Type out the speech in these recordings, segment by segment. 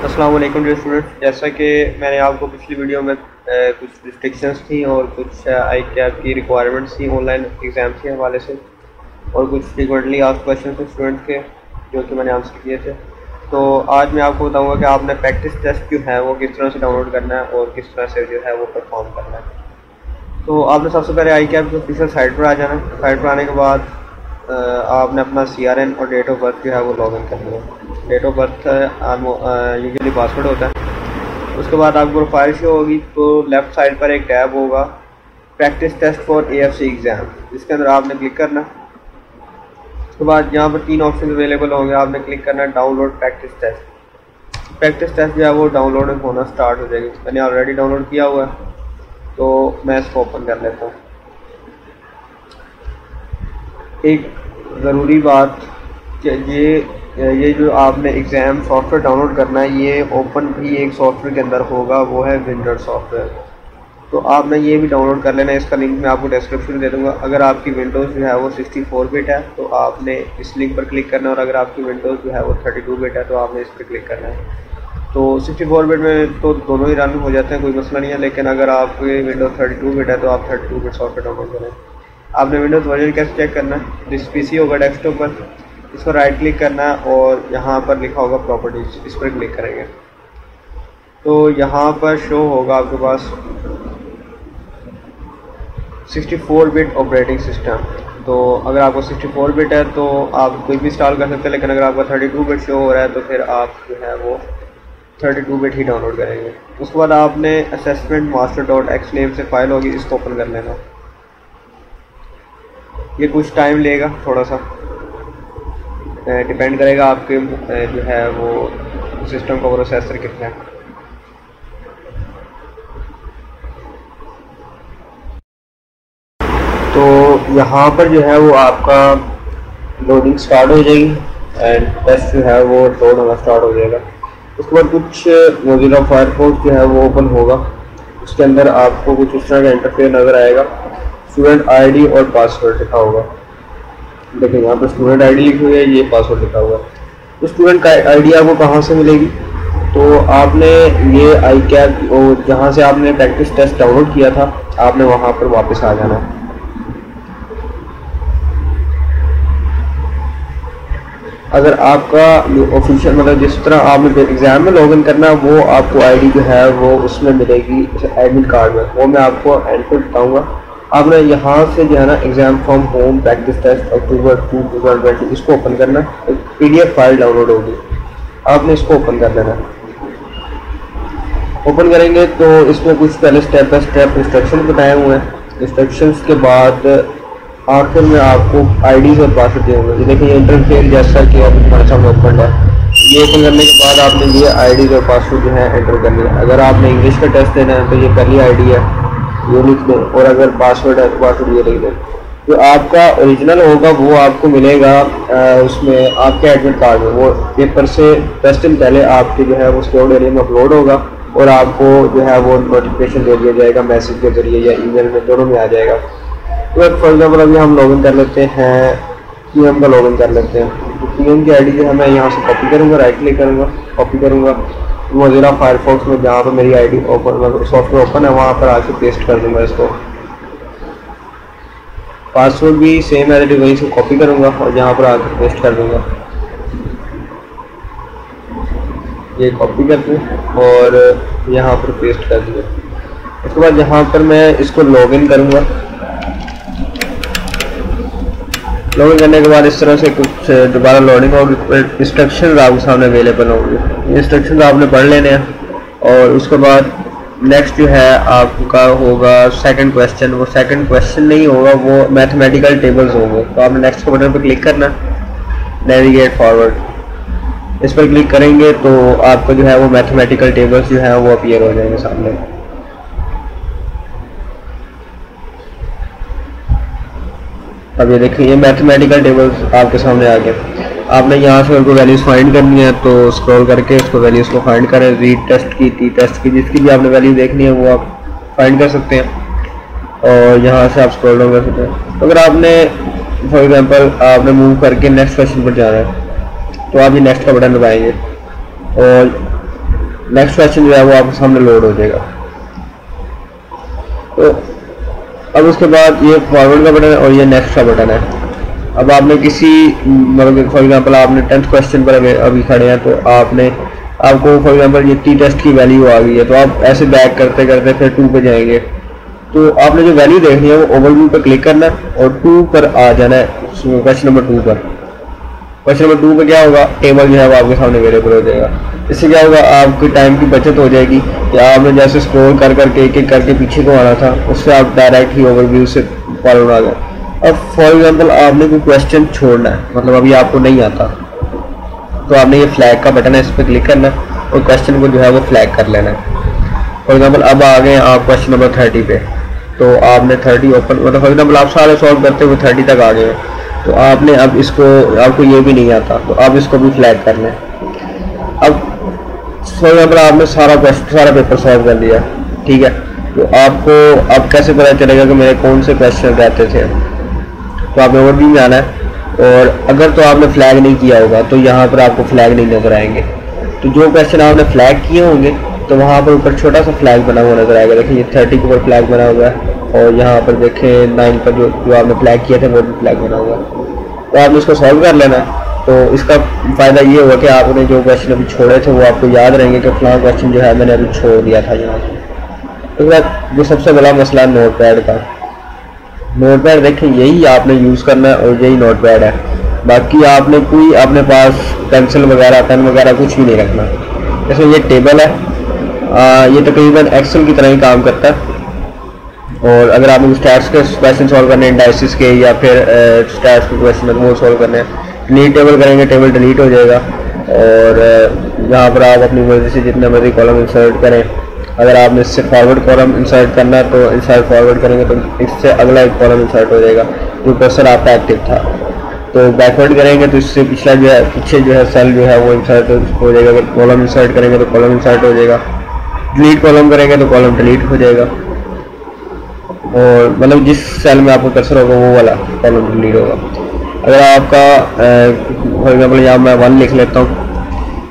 अस्सलाम वालेकुम dear students. जैसा कि मैंने आपको पिछली वीडियो में कुछ रिस्ट्रिक्शंस थी और कुछ आई कैप की रिक्वायरमेंट्स थी ऑनलाइन एग्ज़ाम के हवाले से, और कुछ फ्रीक्वेंटली आस्क्ड क्वेश्चन थे स्टूडेंट के जो कि मैंने आंसर किए थे। तो आज मैं आपको बताऊंगा कि आपने प्रैक्टिस टेस्ट जो है वो किस तरह से डाउनलोड करना है और किस तरह से जो है वो परफॉर्म करना है। तो आपने सबसे पहले आई कैप की ऑफिशियल साइट पर आ जाना है। साइट पर आने के बाद आपने अपना CRN और डेट ऑफ बर्थ जो है वो लॉगिन करनी है। Date of birth usually password होता है। उसके बाद आपको प्रोफाइल शो होगी, तो लेफ़्ट साइड पर एक टैब होगा practice test for AFC exam, जिसके अंदर आपने क्लिक करना। उसके बाद यहाँ पर 3 ऑप्शन अवेलेबल होंगे। आपने क्लिक करना है download practice test. Practice test जो है वो डाउनलोड होना स्टार्ट हो जाएगी। मैंने ऑलरेडी डाउनलोड किया हुआ है, तो मैं इसको ओपन कर लेता हूँ। एक ज़रूरी बात कि ये जो आपने एग्ज़ाम सॉफ्टवेयर डाउनलोड करना है, ये ओपन भी एक सॉफ्टवेयर के अंदर होगा, वो है विंडोज सॉफ्टवेयर। तो आपने ये भी डाउनलोड कर लेना है। इसका लिंक मैं आपको डिस्क्रिप्शन में दे दूँगा। अगर आपकी विंडोज़ जो है वो 64 बिट है तो आपने इस लिंक पर क्लिक करना है, और अगर आपकी विंडोज़ जो है वो 32 बिट है तो आपने इस पर क्लिक करना है। तो 64 बिट में तो दोनों ही रन हो जाते हैं, कोई मसला नहीं है। लेकिन अगर आपकी विंडोज़ 32 बिट है तो आप 32 बिट सॉफ्टवेयर डाउनलोड करें। आपने विंडोज़ वर्जन कैसे चेक करना है? जिस PC होगा डेस्कटॉप पर, इस पर राइट क्लिक करना है और यहाँ पर लिखा होगा प्रॉपर्टीज़, इस पर क्लिक करेंगे तो यहाँ पर शो होगा आपके पास 64 बिट ऑपरेटिंग सिस्टम। तो अगर आपको 64 बिट है तो आप कोई भी इंस्टॉल कर सकते हैं, लेकिन अगर आपका 32 बिट शो हो रहा है तो फिर आप जो है वो 32 बिट ही डाउनलोड करेंगे। उसके बाद आपने असेसमेंट master.x नेम से फाइल होगी, इसको ओपन कर लेना। ये कुछ टाइम लेगा, थोड़ा सा डिपेंड करेगा आपके जो है वो सिस्टम का प्रोसेसर कितना है। तो यहाँ पर जो है वो आपका लोडिंग स्टार्ट हो जाएगी एंड टेस्ट जो है वो लोड होना स्टार्ट हो जाएगा। उसके बाद कुछ मोज़िला फायरफॉक्स जो है वो ओपन होगा। उसके अंदर आपको कुछ इस तरह का इंटरफेस नज़र आएगा। स्टूडेंट ID और पासवर्ड लिखा होगा। देखिए यहाँ पर स्टूडेंट ID लिखी हुई है, ये पासवर्ड लिखा हुआ है। तो स्टूडेंट का ID आपको कहाँ से मिलेगी? तो आपने ये आई कैप और जहाँ से आपने प्रैक्टिस टेस्ट डाउनलोड किया था, आपने वहाँ पर वापस आ जाना है। अगर आपका ऑफिशियल मतलब जिस तरह आपने एग्ज़ाम में लॉगिन करना है, वो आपको ID जो है वो उसमें मिलेगी एडमिट कार्ड में, वो मैं आपको एंड पे बताऊँगा। आपने यहाँ से जो है ना exam from home practice test October 2020 इसको ओपन करना। एक PDF फाइल डाउनलोड होगी, आपने इसको ओपन कर लेना। ओपन करेंगे तो इसमें कुछ पहले स्टेप बाय स्टेप इंस्ट्रक्शन बताए हुए हैं। इंस्ट्रक्शंस के बाद आखिर में आपको IDs और पासवर्ड दिए होंगे। देखिए इंटरफेस जैसा कि अब हमारे सामने ओपन है, ये ओपन करने के बाद आपने ये IDs और पासवर्ड जो है एंटर करनी है। अगर आपने इंग्लिश का टेस्ट देना है तो ये पहली ID है, ये लिख दें, और अगर पासवर्ड है तो पासवर्ड ये लिख दें। जो आपका ओरिजिनल होगा वो आपको मिलेगा उसमें आपके एडमिट कार्ड में। वो पेपर से 10 दिन पहले आपके जो है वो स्टोर्ड एरिया में अपलोड होगा और आपको जो है वो नोटिफिकेशन दे दिया जाएगा, मैसेज के जरिए या ईमेल में, दोनों में आ जाएगा। तो फॉर एग्जाम्पल अभी हम लॉगिन कर लेते हैं, PM का लॉगिन कर लेते हैं। तो PM की ID जो है मैं यहाँ से कॉपी करूँगा, राइट क्लिक करूँगा, कॉपी करूँगा मोज़िला फायरफॉक्स में, जहाँ पर मेरी ID ओपन सॉफ्टवेयर ओपन है वहाँ पर आके पेस्ट कर दूँगा इसको। पासवर्ड भी सेम एज इट इज़ वहीं से कॉपी करूँगा और यहाँ पर आके पेस्ट कर दूँगा। ये कॉपी कर दूँ और यहाँ पर पेस्ट कर दूँगा। उसके बाद यहाँ पर मैं इसको लॉगिन करूँगा। लॉगिन करने के बाद इस तरह से कुछ दोबारा लोडिंग होगी, इंस्ट्रक्शन आपके सामने अवेलेबल होंगे। इंस्ट्रक्शन आपने पढ़ लेने हैं और उसके बाद नेक्स्ट जो है आपका होगा सेकंड क्वेश्चन। वो सेकंड क्वेश्चन नहीं होगा, वो मैथमेटिकल टेबल्स होंगे। तो आपने नेक्स्ट के बटन पर क्लिक करना, नेविगेट फॉरवर्ड, इस पर क्लिक करेंगे तो आपको जो है वो मैथमेटिकल टेबल्स जो है वो अपीयर हो जाएंगे सामने। अब ये देखिए ये मैथमेटिकल टेबल्स आपके सामने आ गए। आपने यहाँ से उनको वैल्यूज़ फाइंड करनी है, तो स्क्रॉल करके उसको वैल्यूज़ को फाइंड करें। रीड टेस्ट की, टी टेस्ट की, जिसकी भी आपने वैल्यू देखनी है वो आप फाइंड कर सकते हैं और यहाँ से आप स्क्रॉल डाउन कर सकते हैं। तो अगर आपने फॉर एग्जांपल आपने मूव करके नेक्स्ट क्वेश्चन पर जाना है तो आप ये नेक्स्ट का बटन दबाएंगे और नेक्स्ट क्वेश्चन जो है वो आपके सामने लोड हो जाएगा। तो अब उसके बाद ये फॉरवर्ड का बटन है और ये नेक्स्ट का बटन है। अब आपने किसी मतलब फॉर एग्जांपल आपने 10th क्वेश्चन पर अभी खड़े हैं, तो आपको फॉर एग्जांपल ये टी टेस्ट की वैल्यू आ गई है, तो आप ऐसे बैक करते करते फिर 2 पे जाएंगे। तो आपने जो वैल्यू देखनी है वो ओवरव्यू पर क्लिक करना है और 2 पर आ जाना है, क्वेश्चन नंबर 2 पर। क्वेश्चन नंबर 2 पे क्या होगा, टेबल जो है वो आपके सामने अवेलेबल हो जाएगा। इससे क्या होगा, आपकी टाइम की बचत हो जाएगी कि आपने जैसे स्क्रॉल कर करके एक एक करके पीछे को आना था, उससे आप डायरेक्ट ही ओवरव्यू से फॉलो आ गए। अब फॉर एग्जांपल आपने कोई क्वेश्चन छोड़ना है, मतलब अभी आपको नहीं आता, तो आपने ये फ्लैग का बटन है, इस पर क्लिक करना है और क्वेश्चन को जो है वो फ्लैग कर लेना है। फॉर एग्जांपल अब आ गए आप क्वेश्चन नंबर 30 पे, तो आपने 30 ओपन, मतलब फॉर एग्जांपल आप सारे सॉल्व करते हुए 30 तक आ गए, तो आपने अब इसको, आपको ये भी नहीं आता, तो आप इसको भी फ्लैग कर लें। अब फॉर एग्जाम्पल आपने सारा पेपर सॉल्व कर लिया, ठीक है, तो आपको अब कैसे पता चलेगा कि मेरे कौन से क्वेश्चन रहते थे। तो आपने ओवरव्यू में आना है, और अगर तो आपने फ्लैग नहीं किया होगा तो यहाँ पर आपको फ्लैग नहीं नजर आएंगे। तो जो क्वेश्चन आपने फ्लैग किए होंगे तो वहाँ पर ऊपर छोटा सा फ्लैग बना हुआ नजर आएगा। देखिए ये 30 के ऊपर फ्लैग बना हुआ है, और यहाँ पर देखें 9 पर जो आपने फ्लैग किए थे वो भी फ्लैग बना हुआ है। तो आपने इसको सॉल्व कर लेना है। तो इसका फ़ायदा ये होगा कि आपने जो क्वेश्चन अभी छोड़े थे वो आपको याद रहेंगे कि फलां क्वेश्चन जो है मैंने अभी छोड़ दिया था यहाँ से। तो जो सबसे बड़ा मसला है नोट पैड का, नोट पैड देखें यही आपने यूज़ करना है और यही नोट पैड है। बाकी आपने कोई अपने पास पेंसिल वगैरह पेन वगैरह कुछ भी नहीं रखना। इसमें ये टेबल है, ये तकरीबन एक्सेल की तरह ही काम करता है। और अगर आपने स्टैट्स के क्वेश्चन सॉल्व करने हैं, डाइसिस के या फिर स्टैट्स के क्वेश्चन वो सॉल्व करने हैं, डिलीट टेबल करेंगे, टेबल डिलीट हो जाएगा। और यहाँ पर आप अपनी मर्जी से जितने मर्जी कॉलम इंसर्ट करें। अगर आपने इससे फॉरवर्ड कॉलम इंसर्ट करना है तो इंसर्ट फॉरवर्ड करेंगे तो इससे अगला एक कॉलम इंसर्ट हो जाएगा जो कर्सर आपका एक्टिव था। तो बैकवर्ड करेंगे तो इससे पिछला जो है, पीछे जो है सेल जो है वो इंसर्ट हो जाएगा। अगर कॉलम इंसर्ट करेंगे तो कॉलम इंसर्ट हो जाएगा, डिलीट कॉलम करेंगे तो कॉलम डिलीट हो जाएगा। और मतलब जिस सेल में आपको कर्सर होगा वो वाला कॉलम डिलीट होगा। अगर आपका फॉर एग्जाम्पल यहाँ मैं 1 लिख लेता हूँ,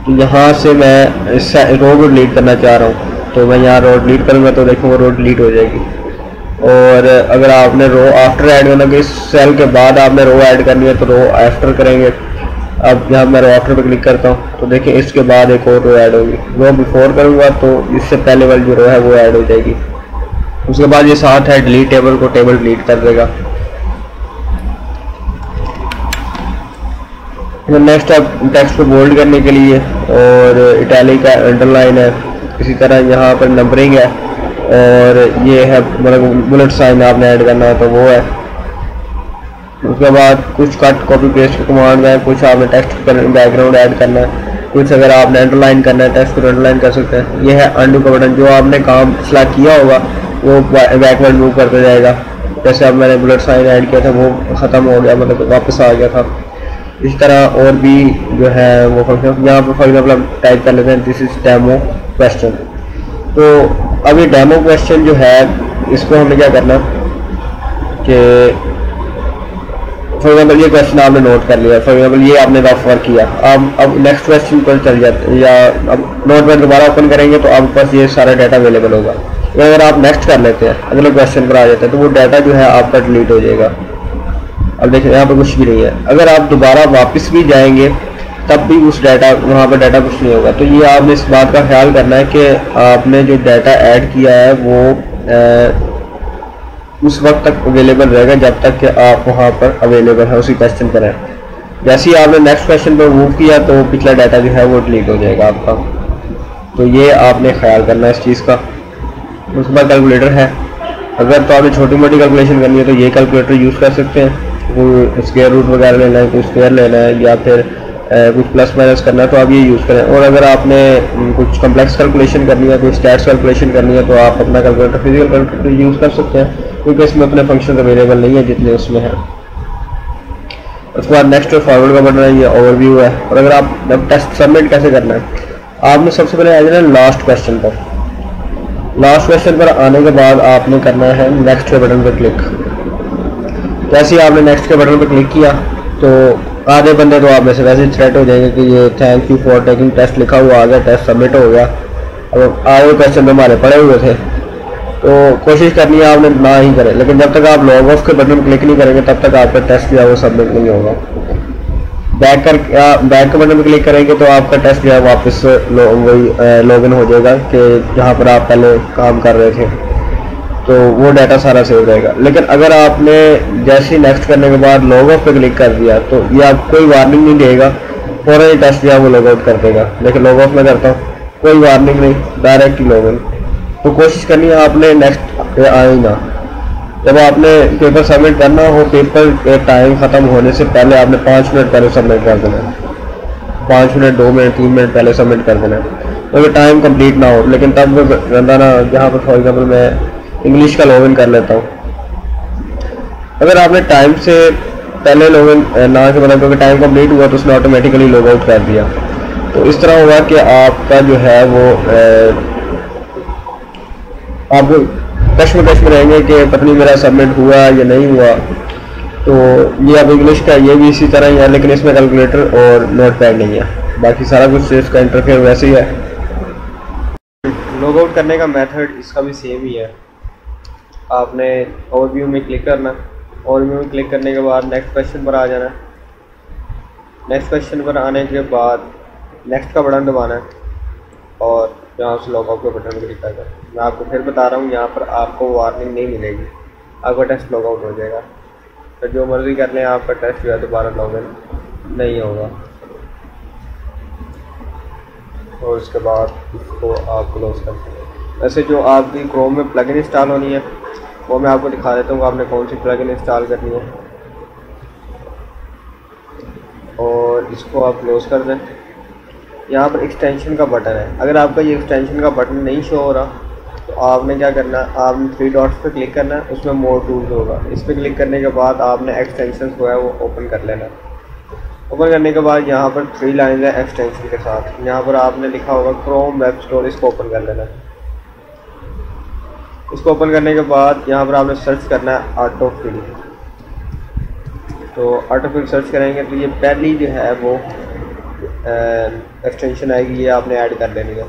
तो यहाँ से मैं इस रो को डिलीट करना चाह रहा हूँ, तो मैं यहाँ रो डिलीट करूँगा तो देखो वो रो डिलीट हो जाएगी। और अगर आपने रो आफ्टर ऐड करना कि इस सेल के बाद आपने रो ऐड करनी है तो रो आफ्टर करेंगे। अब यहाँ मैं रो आफ्टर पर क्लिक करता हूँ तो देखिए इसके बाद एक और रो ऐड होगी। रो बिफोर करूँगा तो इससे पहले वाली जो रो है वो ऐड हो जाएगी। उसके बाद ये साथ है डिलीट टेबल को टेबल डिलीट कर देगा। नेक्स्ट अब टेक्स्ट को बोल्ड करने के लिए और इटैलिक है, अंडरलाइन है, इसी तरह यहाँ पर नंबरिंग है और ये है मतलब बुलेट साइन आपने ऐड करना है तो वो है। उसके बाद कुछ कट कॉपी पेस्ट कमांड है, कुछ आपने टेक्स्ट बैकग्राउंड ऐड करना है, कुछ अगर आपने अंडरलाइन करना है टेक्स्ट को अंडरलाइन कर सकते हैं। ये है अंडू का बटन, जो आपने काम पिछला किया होगा वो बैकवर्ड मूव करता जाएगा। जैसे अब मैंने बुलेट साइन ऐड किया था वो ख़त्म हो गया, मतलब वापस आ गया था। इस तरह और भी जो है वो फंक्शन यहाँ पर फॉर एग्जाम्पल हम टाइप कर लेते हैं दिस इज डेमो क्वेश्चन। तो अब ये डेमो क्वेश्चन जो है इसको हमें क्या करना कि फॉर एग्जाम्पल ये क्वेश्चन आपने नोट कर लिया, फॉर एग्जाम्पल ये आपने रफ वर्क किया। अब नेक्स्ट क्वेश्चन पर चल जाते हैं या अब नोट पैड दोबारा ओपन करेंगे तो आपके पास ये सारा डाटा अवेलेबल होगा। अगर आप नेक्स्ट कर लेते हैं अगले क्वेश्चन पर आ जाते हैं तो वो डाटा जो है आपका डिलीट हो जाएगा। अब देखिए यहाँ पर कुछ भी नहीं है। अगर आप दोबारा वापस भी जाएंगे तब भी उस डाटा वहाँ पर डाटा कुछ नहीं होगा। तो ये आपने इस बात का ख्याल करना है कि आपने जो डाटा ऐड किया है वो उस वक्त तक अवेलेबल रहेगा जब तक कि आप वहाँ पर अवेलेबल है उसी क्वेश्चन पर है। जैसे ही आपने नेक्स्ट क्वेश्चन पर मूव किया तो पिछला डाटा जो है वो डिलीट हो जाएगा आपका। तो ये आपने ख्याल करना है इस चीज़ का। उसके बाद कैलकुलेटर है, अगर तो आपने छोटी मोटी कैलकुलेशन करनी है तो ये कैलकुलेटर यूज़ कर सकते हैं। कोई स्क्वायर रूट वगैरह लेना है, कोई स्क्वायर लेना है या फिर कुछ प्लस माइनस करना है तो आप ये यूज़ करें। और अगर आपने कुछ कम्प्लेक्स कैलकुलेशन करनी है, कोई स्टैट्स कैलकुलेशन करनी है तो आप अपना कैलकुलेटर फिजिकल कैलकुलेटर यूज़ कर सकते हैं, क्योंकि इसमें अपने फंक्शन अवेलेबल नहीं है जितने उसमें हैं। उसके बाद नेक्स्ट फॉरवर्ड का बटन है, ये ओवरव्यू है। और अगर आप अब टेस्ट सबमिट कैसे करना है, आपने सबसे पहले आ जाना है लास्ट क्वेश्चन पर। लास्ट क्वेश्चन पर आने के बाद आपने करना है नेक्स्ट के बटन पर क्लिक। जैसे ही आपने नेक्स्ट के बटन पर क्लिक किया तो आधे बंदे तो आप में से वैसे थ्रेट हो जाएंगे कि ये thank you for taking test लिखा हुआ आ गया, टेस्ट सबमिट हो गया। अब आगे क्वेश्चन तो हमारे पड़े हुए थे, तो कोशिश करनी है आपने ना ही करें, लेकिन जब तक आप लॉग ऑफ के बटन क्लिक नहीं करेंगे तब तक आपका टेस्ट जो है वो सबमिट नहीं होगा। बैक के बटन क्लिक करेंगे तो आपका टेस्ट जो है वापस वही लॉगिन हो जाएगा कि जहाँ पर आप पहले काम कर रहे थे, तो वो डाटा सारा सेव रहेगा। लेकिन अगर आपने जैसे ही नेक्स्ट करने के बाद लॉग ऑफ पे क्लिक कर दिया तो ये आपको कोई वार्निंग नहीं देगा, फौरन ही टेस्ट जो है वो लॉग आउट कर देगा। लेकिन लॉग ऑफ में करता हूँ कोई वार्निंग नहीं, डायरेक्ट ही लॉगिन। तो कोशिश करनी है आपने नेक्स्ट पे आए ना, जब आपने पेपर सबमिट करना हो, पेपर के टाइम ख़त्म होने से पहले आपने 5 मिनट पहले सबमिट कर देना है, 5 मिनट 2 मिनट 3 मिनट पहले सबमिट कर देना है, तो टाइम कंप्लीट ना हो। लेकिन तब बंदा ना, जहाँ पर फॉर एग्जाम्पल मैं इंग्लिश का लॉगिन कर लेता हूँ, अगर आपने टाइम से पहले लॉगिन ना के मतलब क्योंकि टाइम कंप्लीट हुआ तो उसने ऑटोमेटिकली लॉग आउट कर दिया, तो इस तरह होगा कि आपका जो है वो आप कश्मकश में रहेंगे कि पता नहीं मेरा सबमिट हुआ या नहीं हुआ। तो ये अब इंग्लिश का ये भी इसी तरह ही है, लेकिन इसमें कैलकुलेटर और नोट पैड नहीं है, बाकी सारा कुछ इसका इंटरफेयर वैसे ही है। लॉग आउट करने का मेथड इसका भी सेम ही है। आपने ओवरव्यू में क्लिक करना, ओवरव्यू में क्लिक करने के बाद नेक्स्ट क्वेश्चन पर आ जाना, नेक्स्ट क्वेश्चन पर आने के बाद नेक्स्ट का बटन दबाना है और यहाँ से लॉग आउट के बटन पर क्लिक करना। मैं आपको फिर बता रहा हूँ, यहाँ पर आपको वार्निंग नहीं मिलेगी, आपका टेस्ट लॉग आउट हो जाएगा। तो जो मर्ज़ी कर लें, आपका टेस्ट जो है दोबारा लॉगिन नहीं होगा। और उसके बाद इसको आप क्लोज कर दें। वैसे जो आपकी क्रोम में प्लगइन इंस्टॉल होनी है वो मैं आपको दिखा देता हूँ आपने कौन सी प्लगइन इंस्टॉल करनी है, और इसको आप क्लोज कर दें। यहाँ पर एक्सटेंशन का बटन है, अगर आपका ये एक्सटेंशन का बटन नहीं शो हो रहा तो आपने क्या करना, आपने 3 डॉट्स पे क्लिक करना है, उसमें मोर टूल्स होगा, इस पर क्लिक करने के बाद आपने एक्सटेंशन जो है वो ओपन कर लेना। ओपन करने के बाद यहाँ पर 3 लाइन है एक्सटेंशन के साथ, यहाँ पर आपने लिखा होगा क्रोम वेब स्टोर, इसको ओपन कर लेना। इसको ओपन करने के बाद यहाँ पर आपने सर्च करना है ऑटो फिल। तो ऑटो फिल सर्च करेंगे तो ये पहली जो है वो एक्सटेंशन आएगी, ये आपने ऐड कर लेनी है।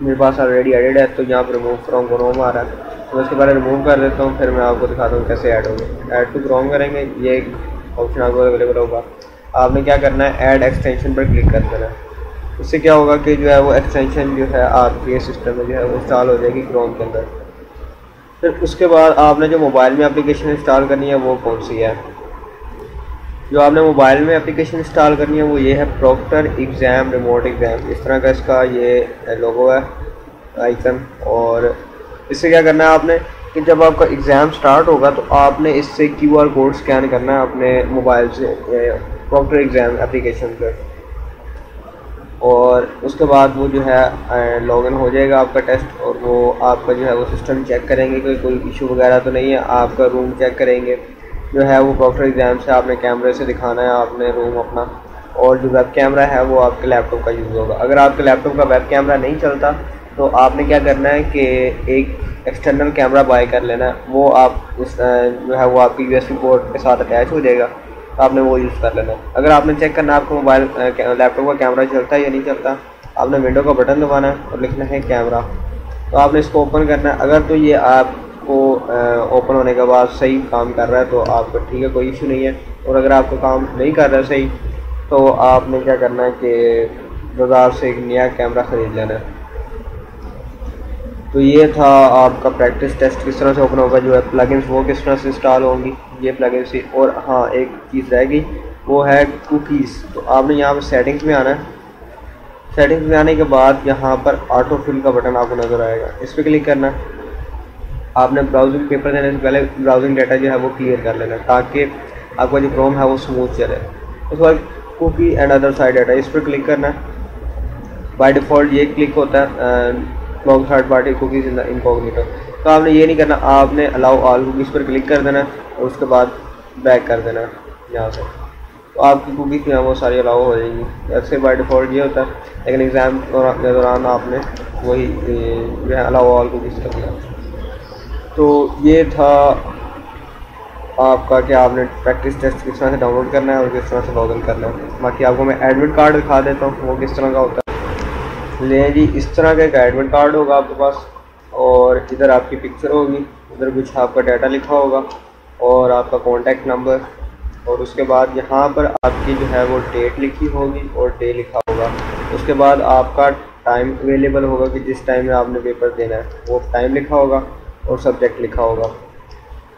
मेरे पास ऑलरेडी एडेड है, तो यहाँ पर रिमूव फ्रॉम क्रोम आ रहा है, तो उसके बारे में रिमूव कर देता हूँ, फिर मैं आपको दिखाता हूँ कैसे ऐड होगी। ऐड टू क्रोम करेंगे, ये एक ऑप्शन आपको अवेलेबल होगा। आपने क्या करना है, ऐड एक्सटेंशन पर क्लिक कर देना है। इससे क्या होगा कि जो है वो एक्सटेंशन जो है आपके सिस्टम में जो है वो इंस्टॉल हो जाएगी क्रोम के अंदर। फिर उसके बाद आपने जो मोबाइल में एप्लीकेशन इंस्टॉल करनी है वो कौन सी है, जो आपने मोबाइल में एप्लीकेशन इंस्टॉल करनी है वो ये है प्रॉक्टर एग्ज़ाम रिमोट एग्ज़ाम। इस तरह का इसका ये लोगो है, आइकन। और इससे क्या करना है आपने कि जब आपका एग्ज़ाम स्टार्ट होगा तो आपने इससे QR कोड स्कैन करना है अपने मोबाइल से प्रॉक्टर एग्ज़ाम एप्लीकेशन पर, और उसके बाद वो जो है लॉगिन हो जाएगा आपका टेस्ट, और वो आपका जो है वो सिस्टम चेक करेंगे कि कोई इशू वगैरह तो नहीं है। आपका रूम चेक करेंगे जो है वो प्रॉक्टर एग्ज़ाम से आपने कैमरे से दिखाना है आपने रूम अपना, और जो वेब कैमरा है वो आपके लैपटॉप का यूज़ होगा। अगर आपके लैपटॉप का वेब कैमरा नहीं चलता तो आपने क्या करना है कि एक एक्सटर्नल कैमरा बाय कर लेना है, वो आप उस जो है वो आपकी USB पोर्ट के साथ अटैच हो जाएगा, तो आपने वो यूज़ कर लेना है। अगर आपने चेक करना है आपको मोबाइल लैपटॉप का कैमरा चलता है या नहीं चलता, आपने विंडो का बटन दबाना है और लिखना है कैमरा, तो आपने इसको ओपन करना है। अगर तो ये आपको ओपन होने के बाद सही काम कर रहा है तो आपको ठीक है, कोई इशू नहीं है। और अगर आपका काम नहीं कर रहा है सही, तो आपने क्या करना है कि बाज़ार से एक नया कैमरा ख़रीद लेना है। तो ये था आपका प्रैक्टिस टेस्ट किस तरह से ओपन होगा, जो है प्लगइन्स वो किस तरह से इंस्टॉल होंगी, ये प्लगइन्स ही। और हाँ, एक चीज़ रह गई, वो है कुकीज़। तो आपने यहाँ पर सेटिंग्स में आना है, सेटिंग्स में आने के बाद यहाँ पर ऑटो फिल का बटन आपको नज़र आएगा, इस पर क्लिक करना है। आपने ब्राउजिंग पेपर देने से पहले ब्राउजिंग डाटा जो है वो क्लियर कर लेना, ताकि आपका जो क्रोम है वो स्मूथ चले। उसके बाद cookie and other site data, इस पर क्लिक करना है। बाय डिफ़ॉल्ट ये क्लिक होता है block third party cookies in the incognito, तो आपने ये नहीं करना, आपने अलाउ ऑल कुकीज़ पर क्लिक कर देना और उसके बाद बैक कर देना यहाँ से, तो आपकी कुकीज़ जो है वो सारी अलाउ हो जाएंगी। ऐसे बाय डिफ़ॉल्ट ये होता है, लेकिन एग्ज़ाम के दौरान आपने वही जो है अलाउ ऑल कुकीज़ कर दिया। तो ये था आपका कि आपने प्रैक्टिस टेस्ट किस तरह से डाउनलोड करना है और किस तरह से लॉगिन करना है। बाकी आपको मैं एडमिट कार्ड दिखा देता हूँ वो किस तरह का होता है। ले जी, इस तरह का एक एडमिट कार्ड होगा आपके पास, और इधर आपकी पिक्चर होगी, इधर कुछ आपका डाटा लिखा होगा और आपका कॉन्टैक्ट नंबर, और उसके बाद यहाँ पर आपकी जो है वो डेट लिखी होगी और डे लिखा होगा। उसके बाद आपका टाइम अवेलेबल होगा कि जिस टाइम में आपने पेपर देना है, वो टाइम लिखा होगा और सब्जेक्ट लिखा होगा।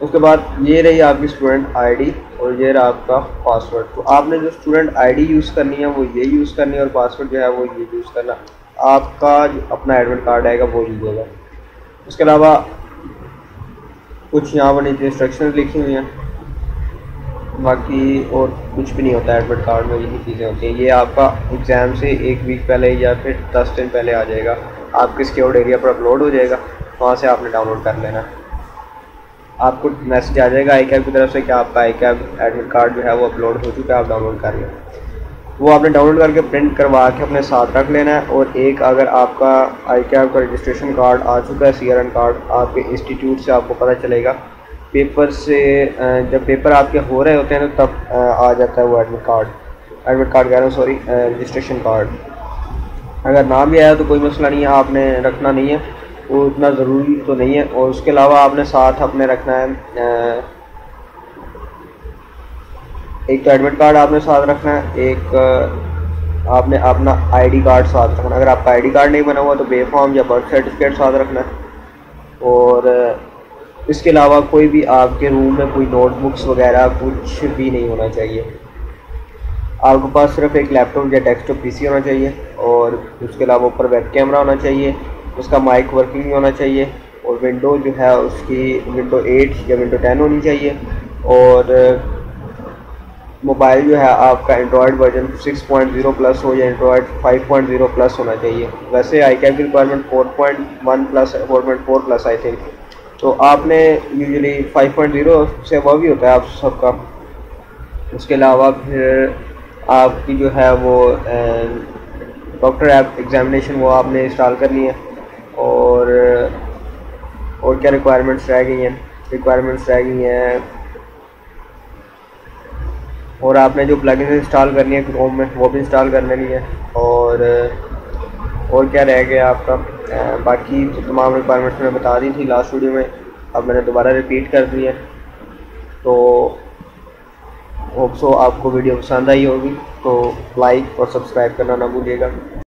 उसके बाद ये रही आपकी स्टूडेंट आईडी और ये रहा आपका पासवर्ड। तो आपने जो स्टूडेंट आईडी यूज़ करनी है वो ये यूज़ करनी है और पासवर्ड जो है वो ये यूज़ करना। आपका जो अपना एडमिट कार्ड आएगा वो लीजिएगा। उसके अलावा कुछ यहाँ पर नीचे इंस्ट्रक्शन लिखी हुई हैं, बाकी और कुछ भी नहीं होता है एडमिट कार्ड में, यही चीज़ें होती हैं। ये आपका एग्ज़ाम से 1 वीक पहले या फिर 10 दिन पहले आ जाएगा, आपके सिक्योर्ड एरिया पर अपलोड हो जाएगा, वहाँ से आपने डाउनलोड कर लेना। आपको मैसेज आ जाएगा आई कैब की तरफ से कि आपका आई कैब एडमिट कार्ड जो है वो अपलोड हो चुका है, आप डाउनलोड कर लें। वो आपने डाउनलोड करके प्रिंट करवा के अपने साथ रख लेना है। और एक अगर आपका आई कैब का रजिस्ट्रेशन कार्ड आ चुका है, CRN कार्ड आपके इंस्टीट्यूट से, आपको पता चलेगा पेपर से, जब पेपर आपके हो रहे होते हैं तो तब आ जाता है वो एडमिट कार्ड कह रहा हूँ, सॉरी, रजिस्ट्रेशन कार्ड। अगर ना भी आया तो कोई मसला नहीं है, आपने रखना नहीं है, वो इतना ज़रूरी तो नहीं है। और उसके अलावा आपने साथ अपने रखना है, एक तो एडमिट कार्ड आपने साथ रखना है, एक आपने अपना आईडी कार्ड साथ रखना है। अगर आपका आईडी कार्ड नहीं बना हुआ तो बे फॉर्म या बर्थ सर्टिफिकेट साथ रखना है। और इसके अलावा कोई भी आपके रूम में कोई नोटबुक्स वगैरह कुछ भी नहीं होना चाहिए। आपके पास सिर्फ एक लैपटॉप या डेस्कटॉप PC होना चाहिए, और उसके अलावा ऊपर वेब कैमरा होना चाहिए, उसका माइक वर्किंग भी होना चाहिए, और विंडो जो है उसकी विंडो 8 या विंडो 10 होनी चाहिए। और मोबाइल जो है आपका एंड्रॉयड वर्जन 6.0 प्लस हो या एंड्रॉयड 5.0 प्लस होना चाहिए। वैसे आई कैब की requirement 4.1 plus 4.4 plus I think, तो आपने यूजुअली 5.0 से अबव ही होता है आप सबका। उसके अलावा फिर आपकी जो है वो डॉक्टर ऐप एग्जामिनेशन वो आपने इंस्टॉल करनी है। और क्या रिक्वायरमेंट्स रह गई हैं, और आपने जो प्लगइन इंस्टॉल करनी है क्रोम में वो भी इंस्टॉल कर लेनी है। और क्या रह गया आपका, बाकी तो तमाम रिक्वायरमेंट्स मैंने बता दी थी लास्ट वीडियो में, अब मैंने दोबारा रिपीट कर दी है। तो होप सो आपको वीडियो पसंद आई होगी, तो लाइक और सब्सक्राइब करना ना भूलिएगा।